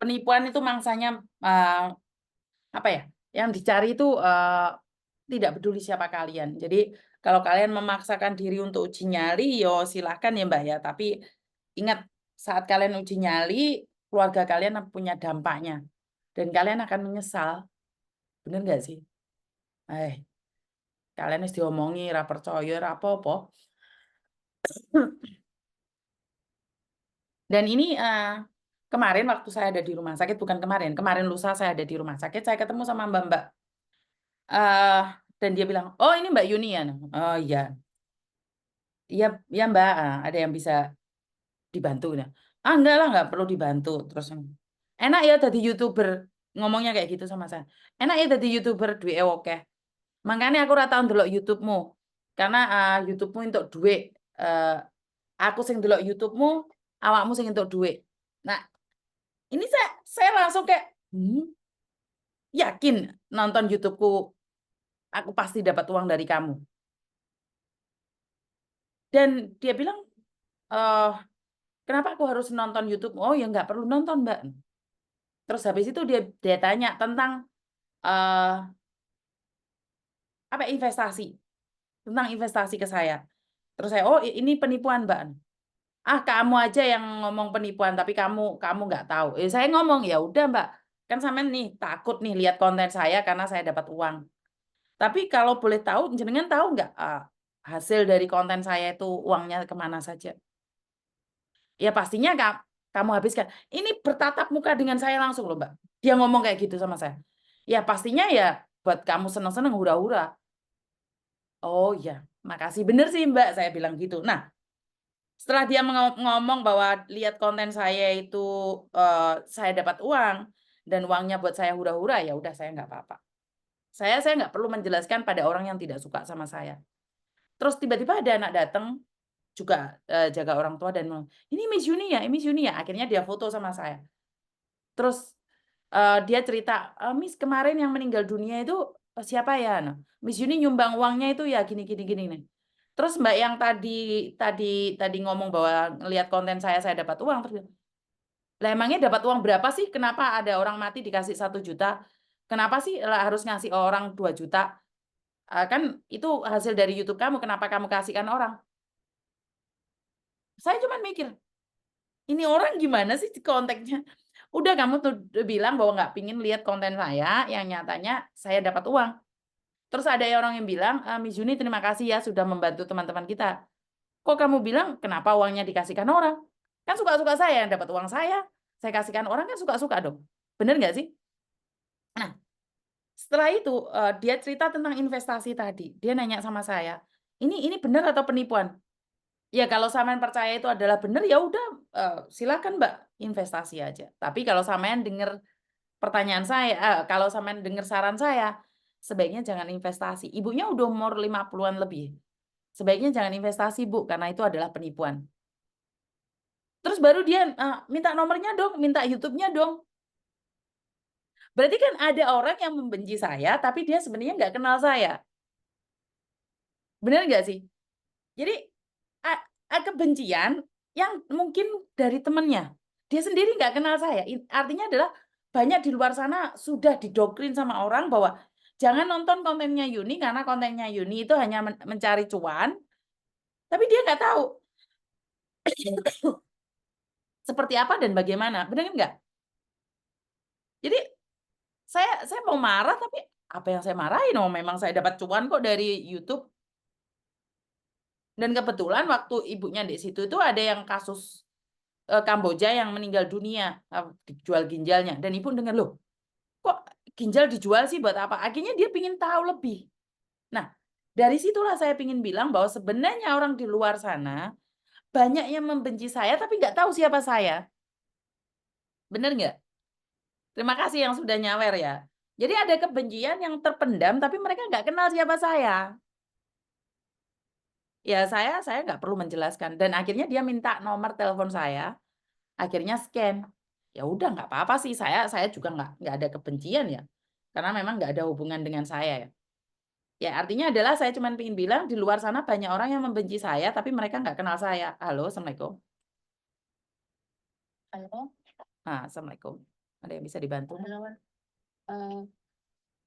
penipuan itu mangsanya apa ya? Yang dicari itu tidak peduli siapa kalian. Jadi kalau kalian memaksakan diri untuk uji nyali, yo silahkan ya Mbak ya. Tapi ingat saat kalian uji nyali, keluarga kalian punya dampaknya dan kalian akan menyesal. Bener nggak sih? Kalian harus diomongi, ra percaya, ra apa-apa. Dan ini kemarin waktu saya ada di rumah sakit, bukan kemarin lusa saya ada di rumah sakit, saya ketemu sama Mbak-Mbak. Dan dia bilang, oh ini Mbak Yuni ya. Oh iya, iya, iya Mbak, ada yang bisa dibantu. Nah, enggak lah, enggak perlu dibantu. Terus enak ya jadi YouTuber, ngomongnya kayak gitu sama saya. Enak ya jadi YouTuber, duit oke. Makanya aku ora tau ndelok YouTube-mu. Karena YouTube-mu untuk duit. Aku sing ndelok YouTube-mu, awakmu sing entuk duit. Nah, ini saya langsung kayak, yakin nonton YouTube-ku, aku pasti dapat uang dari kamu. Dan dia bilang, kenapa aku harus nonton YouTube? Oh ya nggak perlu nonton Mbak. Terus habis itu dia tanya tentang apa investasi, tentang investasi ke saya. Terus saya, oh ini penipuan Mbak. Kamu aja yang ngomong penipuan, tapi kamu nggak tahu. Saya ngomong ya udah Mbak, kan sampean nih takut nih lihat konten saya karena saya dapat uang. Tapi kalau boleh tahu, jenengan tahu nggak hasil dari konten saya itu uangnya kemana saja? Ya pastinya kamu habiskan. Ini bertatap muka dengan saya langsung loh Mbak. Dia ngomong kayak gitu sama saya. Ya pastinya ya buat kamu seneng-seneng hura-hura. Oh iya, makasih. Bener sih Mbak, saya bilang gitu. Nah, setelah dia ngomong bahwa lihat konten saya itu saya dapat uang dan uangnya buat saya hura-hura, ya udah saya nggak apa-apa. Saya nggak perlu menjelaskan pada orang yang tidak suka sama saya. Terus tiba-tiba ada anak datang juga jaga orang tua dan bilang, ini Miss Yuni ya, ini Miss Yuni ya. Akhirnya dia foto sama saya. Terus dia cerita, Miss kemarin yang meninggal dunia itu siapa ya? Nah, Miss Yuni nyumbang uangnya itu ya gini gini gini nih. Terus Mbak yang tadi ngomong bahwa ngelihat konten saya dapat uang, terus lah emangnya dapat uang berapa sih? Kenapa ada orang mati dikasih 1 juta? Kenapa sih harus ngasih orang 2 juta? Kan itu hasil dari YouTube kamu, kenapa kamu kasihkan orang? Saya cuma mikir, ini orang gimana sih konteksnya? Udah kamu tuh bilang bahwa nggak pingin lihat konten saya, yang nyatanya saya dapat uang. Terus ada orang yang bilang, Miss Juni terima kasih ya sudah membantu teman-teman kita. Kok kamu bilang kenapa uangnya dikasihkan orang? Kan suka-suka saya yang dapat uang saya kasihkan orang kan suka-suka dong. Bener nggak sih? Nah, setelah itu dia cerita tentang investasi tadi. Dia nanya sama saya, ini benar atau penipuan? Ya kalau sampean percaya itu adalah benar, ya udah silakan Mbak investasi aja. Tapi kalau sampean dengar pertanyaan saya, kalau sampean dengar saran saya, sebaiknya jangan investasi. Ibunya udah umur 50-an lebih. Sebaiknya jangan investasi, Bu, karena itu adalah penipuan. Terus baru dia minta nomornya dong, minta YouTube-nya dong. Berarti kan ada orang yang membenci saya, tapi dia sebenarnya nggak kenal saya. Benar nggak sih? Jadi kebencian yang mungkin dari temannya. Dia sendiri nggak kenal saya. Artinya adalah banyak di luar sana sudah didoktrin sama orang bahwa jangan nonton kontennya Yuni karena kontennya Yuni itu hanya mencari cuan, tapi dia nggak tahu seperti apa dan bagaimana. Benar nggak? Jadi saya mau marah tapi apa yang saya marahin? Oh, memang saya dapat cuan kok dari YouTube. Dan kebetulan waktu ibunya di situ itu ada yang kasus Kamboja yang meninggal dunia, dijual ginjalnya. Dan ibu dengar, loh, kok ginjal dijual sih buat apa? Akhirnya dia ingin tahu lebih. Nah, dari situlah saya ingin bilang bahwa sebenarnya orang di luar sana banyak yang membenci saya tapi nggak tahu siapa saya. Benar nggak? Terima kasih yang sudah nyawer ya. Jadi ada kebencian yang terpendam tapi mereka nggak kenal siapa saya. Ya saya nggak perlu menjelaskan. Dan akhirnya dia minta nomor telepon saya. Akhirnya scan. Ya udah nggak apa-apa sih, saya juga nggak ada kebencian ya, karena memang nggak ada hubungan dengan saya ya. Ya artinya adalah saya cuma pengen bilang di luar sana banyak orang yang membenci saya, tapi mereka nggak kenal saya. Halo, Assalamualaikum. Halo, Assalamualaikum. Ada yang bisa dibantu? Halo,